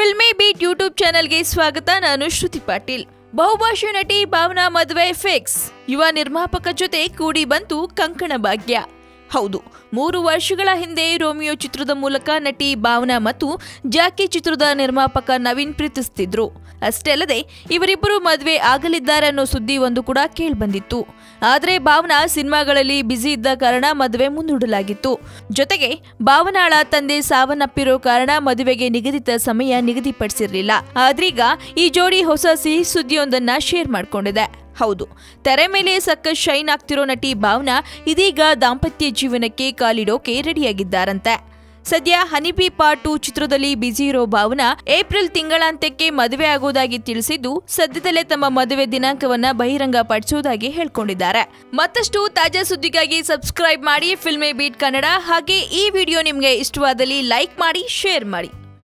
Filmy beet YouTube ಚಾನೆಲ್ಗೆ ಸ್ವಾಗತ. ನಾನು ಶ್ರುತಿ ಪಾಟೀಲ್. ಬಹುಭಾಷಾ ನಟಿ ಭಾವನಾ ಮದುವೆ ಫಿಕ್ಸ್. ಯುವ ನಿರ್ಮಾಪಕ ಜೊತೆ ಕೂಡಿ ಬಂತು ಕಂಕಣ ಭಾಗ್ಯ. ಹೌದು, 3 ವರ್ಷಗಳ ಹಿಂದೆ ರೋಮಿಯೋ ಚಿತ್ರದ ಮೂಲಕ ನಟಿ ಭಾವನಾ ಮತ್ತು ಜಾಕಿ ಚಿತ್ರದ ನಿರ್ಮಾಪಕ ನವೀನ್ ಪ್ರೀತಿಸುತ್ತಿದ್ರು. ಅಷ್ಟೇ ಅಲ್ಲದೆ ಇವರಿಬ್ಬರು ಮದುವೆ ಆಗಲಿದ್ದಾರೆ ಅನ್ನೋ ಸುದ್ದಿ ಒಂದು ಕೂಡ ಕೇಳ್ಬಂದಿತ್ತು. ಆದರೆ ಭಾವನಾ ಸಿನಿಮಾಗಳಲ್ಲಿ ಬ್ಯುಸಿ ಇದ್ದ ಕಾರಣ ಮದುವೆ ಮುಂದೂಡಲಾಗಿತ್ತು. ಜೊತೆಗೆ ಭಾವನಾಳ ತಂದೆ ಸಾವನ್ನಪ್ಪಿರೋ ಕಾರಣ ಮದುವೆಗೆ ನಿಗದಿತ ಸಮಯ ನಿಗದಿಪಡಿಸಿರಲಿಲ್ಲ. ಆದ್ರೀಗ ಈ ಜೋಡಿ ಹೊಸ ಸಿಹಿ ಸುದ್ದಿಯೊಂದನ್ನ ಶೇರ್ ಮಾಡ್ಕೊಂಡಿದೆ. ಹೌದು, ತೆರೆ ಮೇಲೆ ಸಖತ್ ಶೈನ್ ಆಗ್ತಿರೋ ನಟಿ ಭಾವನಾ ಇದೀಗ ದಾಂಪತ್ಯ ಜೀವನಕ್ಕೆ ಕಾಲಿಡೋಕೆ ರೆಡಿಯಾಗಿದ್ದಾರಂತೆ. ಸದ್ಯ ಹನಿಬಿ ಪಾರ್ಟ್ 2 ಚಿತ್ರದಲ್ಲಿ ಬ್ಯುಸಿ ಇರೋ ಭಾವನಾ ಏಪ್ರಿಲ್ ತಿಂಗಳಾಂತ್ಯಕ್ಕೆ ಮದುವೆ ಆಗೋದಾಗಿ ತಿಳಿಸಿದ್ದು, ಸದ್ಯದಲ್ಲೇ ತಮ್ಮ ಮದುವೆ ದಿನಾಂಕವನ್ನ ಬಹಿರಂಗ ಪಡಿಸೋದಾಗಿ ಹೇಳ್ಕೊಂಡಿದ್ದಾರೆ. ಮತ್ತಷ್ಟು ತಾಜಾ ಸುದ್ದಿಗಾಗಿ ಸಬ್ಸ್ಕ್ರೈಬ್ ಮಾಡಿ ಫಿಲ್ಮಿ ಬೀಟ್ ಕನ್ನಡ. ಹಾಗೆ ಈ ವಿಡಿಯೋ ನಿಮ್ಗೆ ಇಷ್ಟವಾದಲ್ಲಿ ಲೈಕ್ ಮಾಡಿ, ಶೇರ್ ಮಾಡಿ.